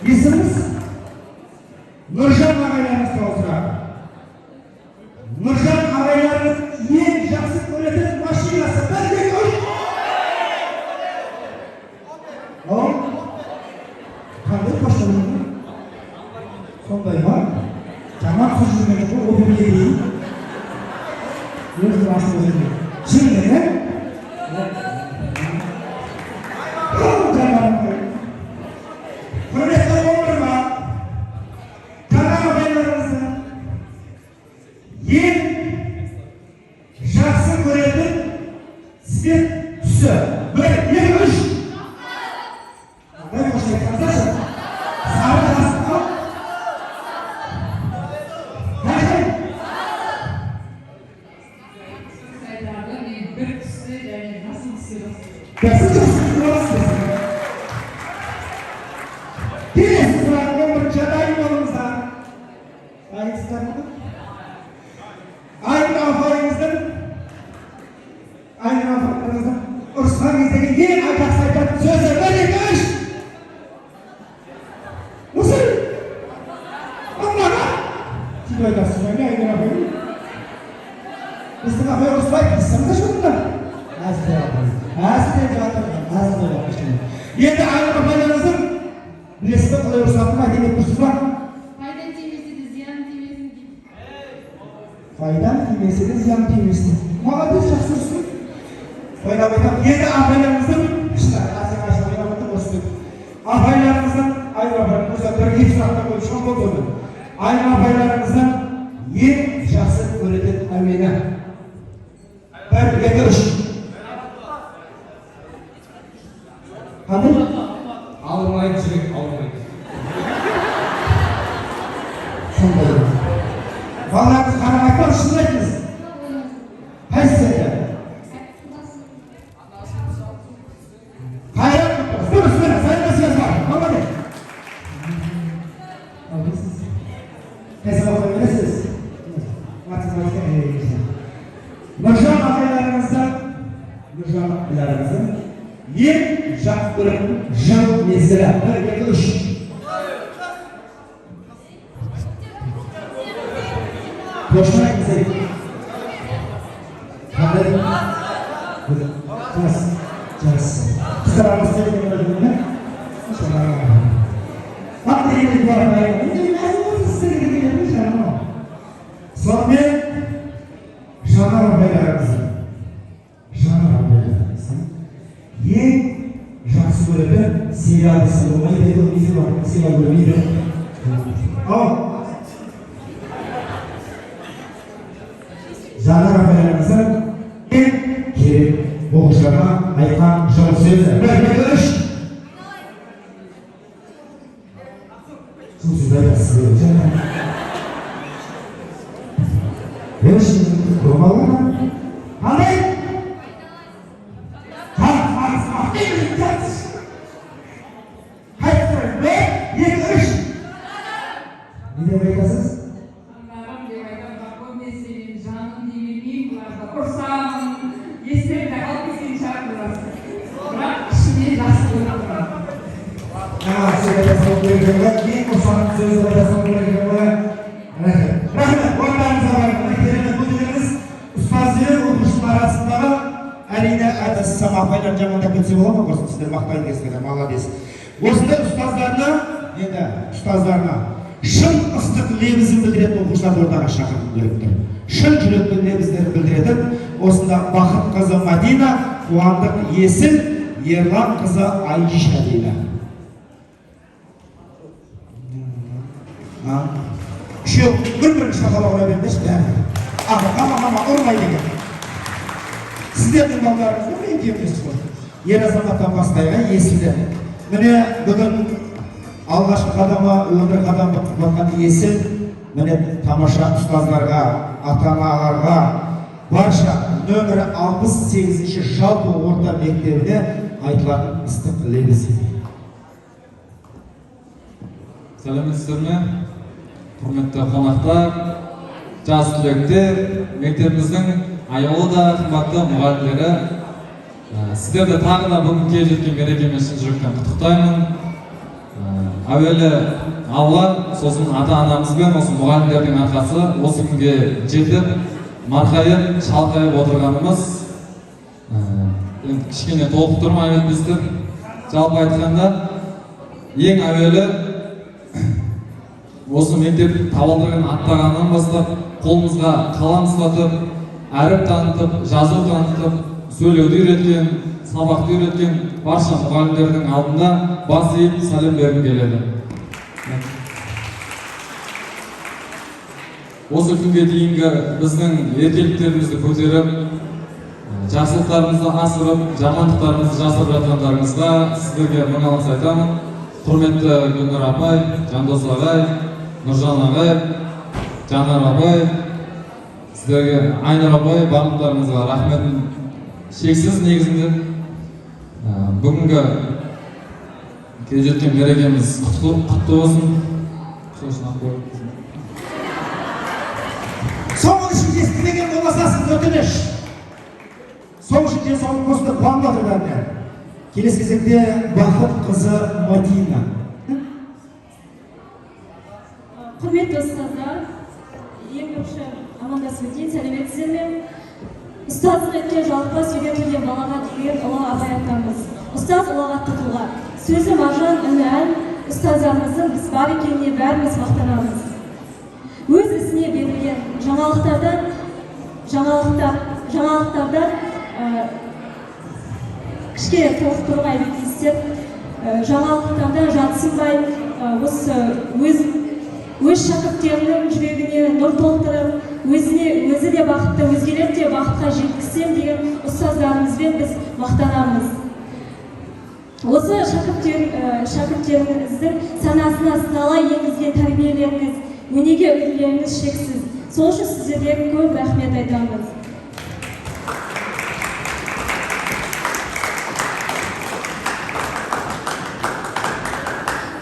Есіміз? Нұржан ағайларыңыз туралы сұрақ. Нұржан ағайларыңыз ең жақсы көретін машинасы 1, 2, 3. Ал? Қандай пошталығы? Сондай ма? Жаман сөз жүрмеген ғой, ол бірге дейін. Өзі басын өзіне. Шынымен, ә? Құрметті оқырман, жаңа ағайларыңыздың ең жақсы көретін цвет түсі 1, 2, 3. Қандай қоштай қазашы? Сары жасын ал. Қандай? бір түсті және жасыл түсі бар. Жасыл түсі боласыз. Келесі сұрағын бірінші дайын болыңыздар. Дайынсыздар ма? Айнұр апайыңыздың ұрысқан кездегі ең жақсы айтатын сөзі 1, 2, 3. Осы? Амаға? Сіз айтасыз ба не Айнұр апайың? Біздің апай ұрыспайды, біз сырында жоғында? Әсілден жатыр. Енді Айнұр апайларыңыздың білесіз бе қалай ұрысатынын айтып тұрсыз ба? Пайда тимесе де зиян тимесін дейді. Пайдан тимесе де зиян тимесін. Молодец, жақсы ұрысың. Ойнап. Енді апайларыңыздың апайларыңыздың Айнұр апайларыңызға бір екі сұрақтар қойып шығып болды. Айнұр апайларыңыздың ең жақсы көретін әуені 1, 2, 3. Қандай? Алынмайды жүрек, алынмайды. Сондай. Балаларыңыз қарамайды ма, шын айтыңыз? Қайсысы еді? Қайрат тұттыңыз. Дұрыс, взаимосвязь бар. Молодец. Қайсы оқи бересіз? Математика бересіз. Нұржан ағайларыңыздың ең жақсы көретін жыл мезгілі 1, 2, 3. Точно айтыңыз. Қандай? Жас. Қыздар арасында деген білдің бе? Ақ дегенде бар байым. Сонымен Жанар апайларыңыздың ең жақсы көретін сериалысы болмайды, еді бізде бар, сериал көрмейді. Ал Жанар апайларыңыздың ең керек оқушыларға айтқан жылы сөзі 1, 2, 3. Сол сөзді айтасыз бе? Қандай? Қайсы? 1, 2, 3. Не деп айтасыз? Жандарым деп айтамын, көбінесе мен жаным демеймін, бұларды ұрсамын, естерінде қалып кеткен шығар бұларды. Бірақ ішімнен жақсы көріп тұрмын. Сіз айтасың керек ғой, ең ұсаның сөзі айтасың керек ғой. Рахмет, орындарыңызға барыңыз. Керемет бұл дегеніміз ұстаз бен оқушылар арасындағы әрине әдіс айтпасам апайлар жамандап кетсе бола ма? Құрсын сіздер мақтайын десіңдер, молодец. Осындай ұстаздарына шын ыстық лебізін білдіретін оқушыларды ортаға шақырып келіпті. Шын жүрекпен лебіздерін білдіретін осында Бақыт қызы Мадина, Қуандық Есіл, Ерлан қызы Айша дейді. Үшеу бір-бірін шақалауға бермеш бәрі. Ама ұрмай деген. Сіздердің балдарыңыз мен кемдесіз ғой. Ер азаматтан бастайға Есілді. Міне бүгін алғашқы қадамы, өмір қадамы қылған Есіл, міне тамаша ұстаздарға, ата-аналарға, барша нөмірі 68-ші жалпы орта мектебіне айтылатын ыстық лебізі. Сәлеметсіздер ме? Құрметті қонақтар, жас түлектер, мектебіміздің аяулы да қымбатты мұғалімдері, сіздерді тағы да бүгін келіп жеткен мерекемен шын жүректен құттықтаймын. Әуелі Алла, сосын ата-анамызбен осы мұғалімдердің арқасы осы күнге жетіп, марқайып, шалқайып отырғанымыз. Кішкене толықтырмай өтпестер. Жалпы айтқанда, ең әуелі осы мектеп табалдырығын аттағаннан бастап, қолымызға қалам ұстатып, әріп танытып, жазу танытып, сөйлеуді үйреткен, сабақты үйреткен барша мұғалімдердің алдында бас иіп сәлем бергім келеді. Осы күнге дейінгі біздің еркеліктерімізді көтеріп, жақсылықтарымызды асырып, жамандықтарымызды жасырып жатқандарыңызға сіздерге мың алғыс айтамын. Құрметті Гүлнұр апай, Жандос ағай, Нұржан ағай, Жанар апай, сіздерге Айнұр апай, барлықтарыңызға рахметім шексіз негізінде. Бүгінгі келе жеткен мерекеміз құтты болсын. Соңғы үшін естімеген болмаса сіз өтініш. Соңғы үшін денсаулық болсын қуанып отыр бәріне. Келесі кезекте Бақыт қызы Мадина. Құрметті ұстаздар, ең бірінші амандасып өтейін, сәлеметсіздер ме? Ұстаздық жалпы үйретілген балаға деген ұлы абай атамыз. Ұстаз ұлағатты тұлға. Сөзі маржан, үні ән, ұстаздарымыздың біз бар екеніне бәріміз мақтанамыз. Өз ісіне берілген жаңалықтардан кішкене толықтыруға ебетесіздер. Жаңалықтарда жатсынбай, өз шәкірттерінің жүрегіне нұр толтырып, өзі де бақытты, өзгелер де бақытқа жеткізсем деген ұстаздарымызбен біз мақтанамыз. Осы шәкірттеріңіздің санасына сыналай енгізген тәрбиелеріңіз, өнеге үлгілеріңіз шексіз. Сол үшін сіздерге көп рахмет айтамыз.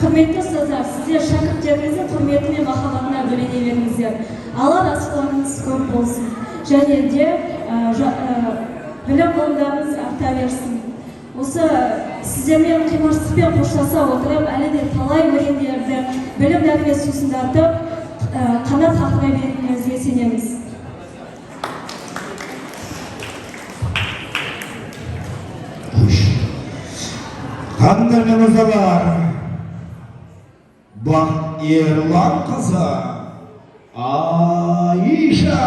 Құрметті ұстаздар, сіздер шәкірттеріңіздің құрметі мен махаббатына бөлене беріңіздер. Алла расыларыңыз көп болсын. Және де білім ғылымдарыңыз арта берсін. Осы сіздермен қимастықпен қоштаса отырып, әлі де талай өрендерді, білім дәріме сусындатып, қанат қақтыра беретініңізге сенеміз. Ханымдар мен мырзалар, Ерлан қызы Айша.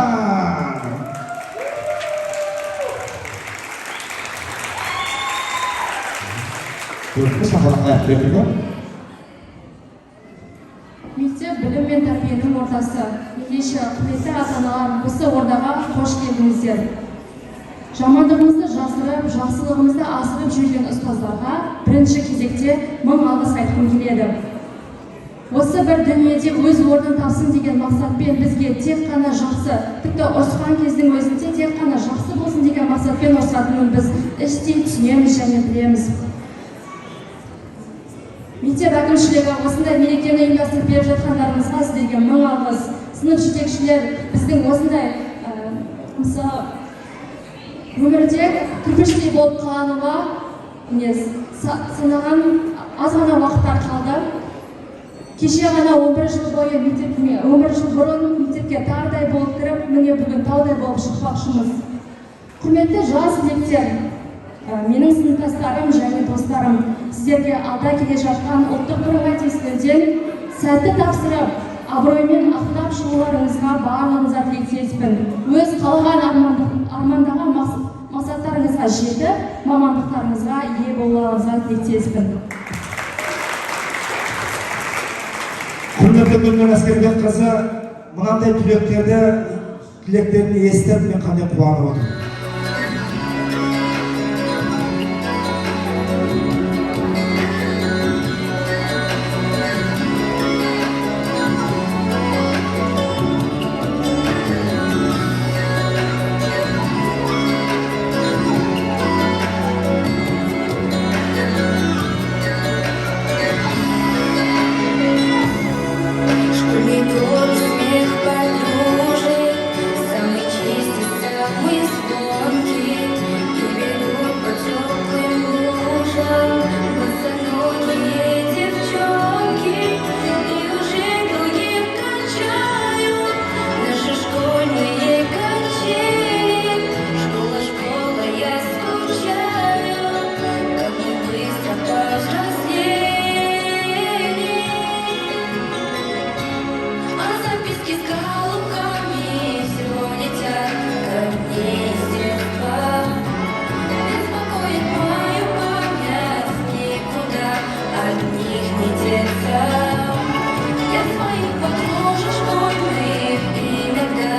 Көрінгі шақалаққа әкеледі ме? Мектеп білім мен тәрбиенің ортасы. Ендеше құрметті ата-аналар, осы ордаға қош келдіңіздер. Жамандығымызды жасырып, жақсылығымызды асырып жүрген ұстаздарға бірінші кезекте мың алғыс айтқым келеді. Осы бір дүниеде өз орнын тапсын деген мақсатпен бізге тек қана жақсы, тіпті ұрысқан кездің өзінде тек қана жақсы болсын деген мақсатпен ұрысатынын біз іштей түсінеміз және білеміз. Мектеп әкімшілігі осындай мерекені ұйымдастырып беріп жатқандарыңызға сіздерге мың алғыс. Сынып жетекшілер біздің осындай мысалы өмірде кірпіштей болып қалғануға санаған аз ғана уақыттар қалды. Кеше ғана 11 жыл бойы 11 жыл бұрын мектепке тардай болып кіріп, міне бүгін таудай болып шықпақшымыз. Құрметті жас түлектер, менің сыныптастарым және достарым, сіздерге алда келе жатқан ұлттық бірыңғай тестілеуден сәтті тапсырып, абыроймен ақтап шығуларыңызға барлығыңызға тілектеспін. Өз қалаған армандаған мақсаттарыңызға жетіп, мамандықтарыңызға ие болуларыңызға тілектеспін. Құрметті Гүлнұр Әскербек қызы, мынандай тілектерін естіп, мен қандай қуанып отырмын. Школьный двор, смех подружек, самый чистый, самый звонкий, и бегут по теплым лужам босоногие девчонки, и уже других качают наши школьные качели. Школа, школа, я скучаю, как мы быстро повзрослели. А записки с голубками все летят ко мне из детства. Беспокоит мою память, никуда от них не деться. Я своих подружек школьных иногда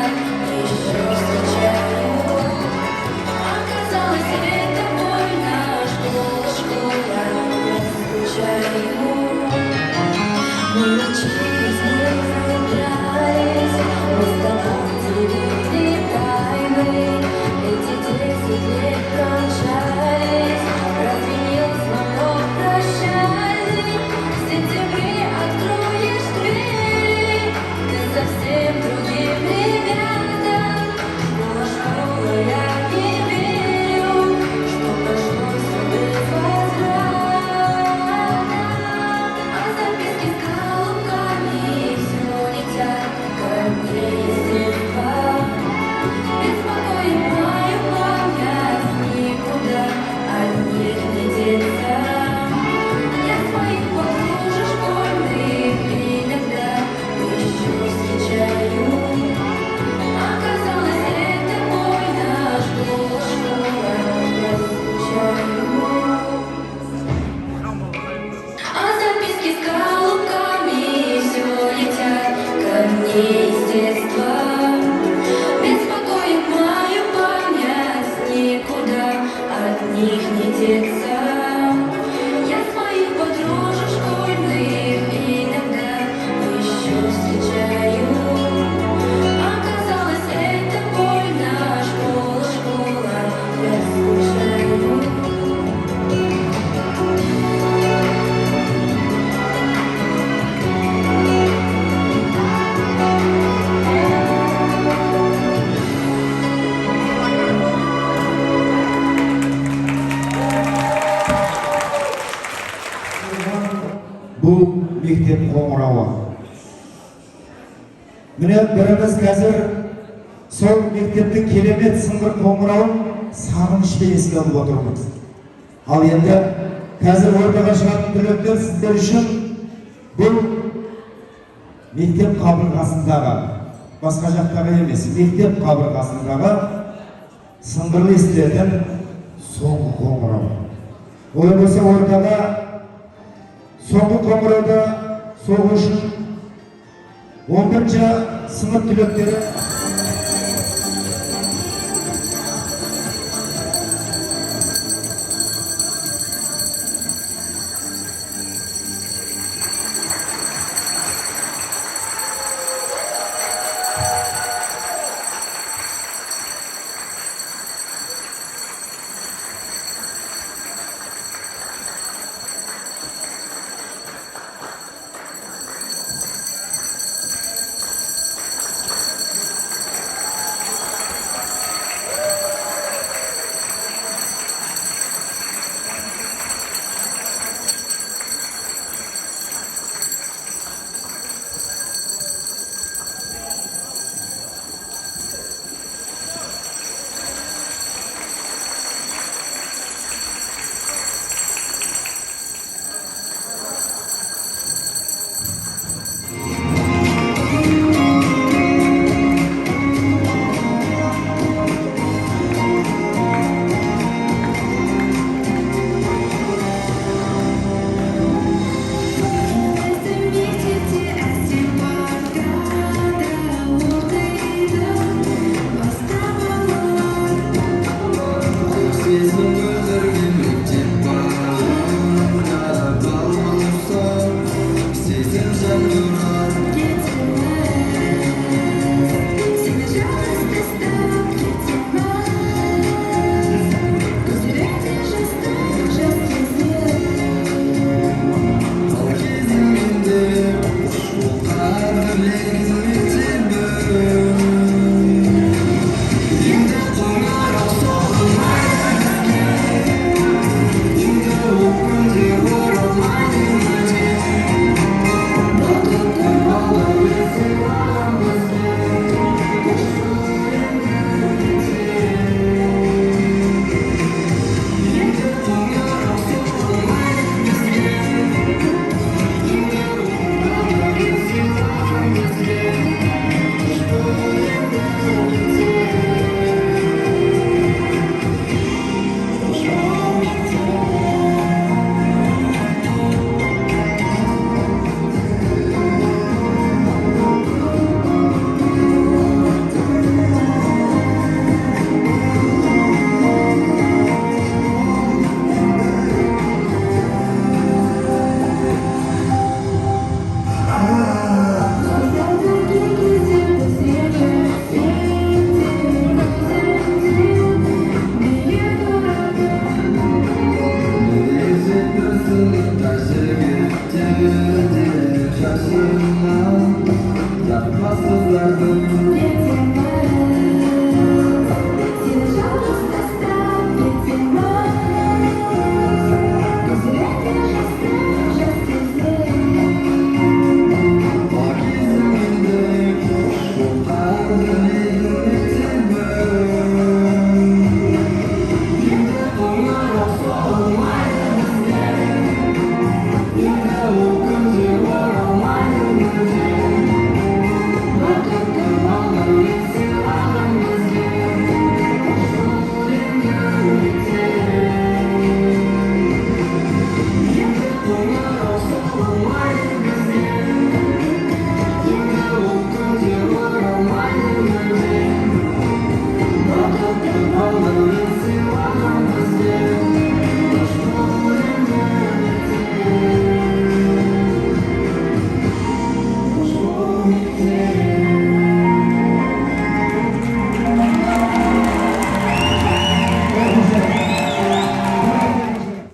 еще встречаю. Оказалось, это больно, школа, школа, я скучаю. Мы учились, мы влюблялись, мы с тобой делили тайны. Эти 10 лет промчались, разве не звонок прощальный? В сентябре откроешь двери, ты совсем другим ребятам. Школа, школа, я не верю, что прошло все без возврата. А записки с голубками все летят ко мне из детства. Беспокоит мою память, никуда от них не деться. Я своих подружек школьных иногда еще встречаю. Оказалось, это больно, школа, школа, я скучаю. А записки с голубками все летят ко мне из детства. Беспокоит мою память, никуда от них не деться. Я своих подружек школьных иногда еще встречаю. Оказалось, это больно, школа, школа, я скучаю. Бұл мектеп қоңырауы. Міне біріміз қазір сол мектептің керемет сыңғыр қоңырауын сағынышпен еске алып отырмыз. Ал енді қазір ортаға шығатын түлектер сіздер үшін бұл мектеп қабырғасындағы, басқа жақтағы емес, мектеп қабырғасындағы сыңғырлы естілетін соңғы қоңырау. Олай болса ортаға соңғы қоңырауда соғу үшін 11-ші сынып түлектері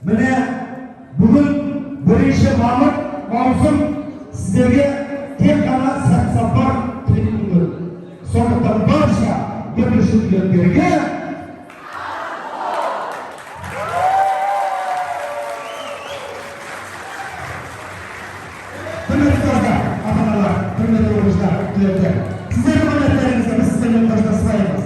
Mine bugün birinci mavsum sizlerge tek qana sapar tilimdir. Sonuçta barcha görüşümlerге Hürmetli dostlar, ata-onalar, hürmetli o'quvchilar, sizlarning minnatlaringizni biz sizlarga qo'shmaslaymiz.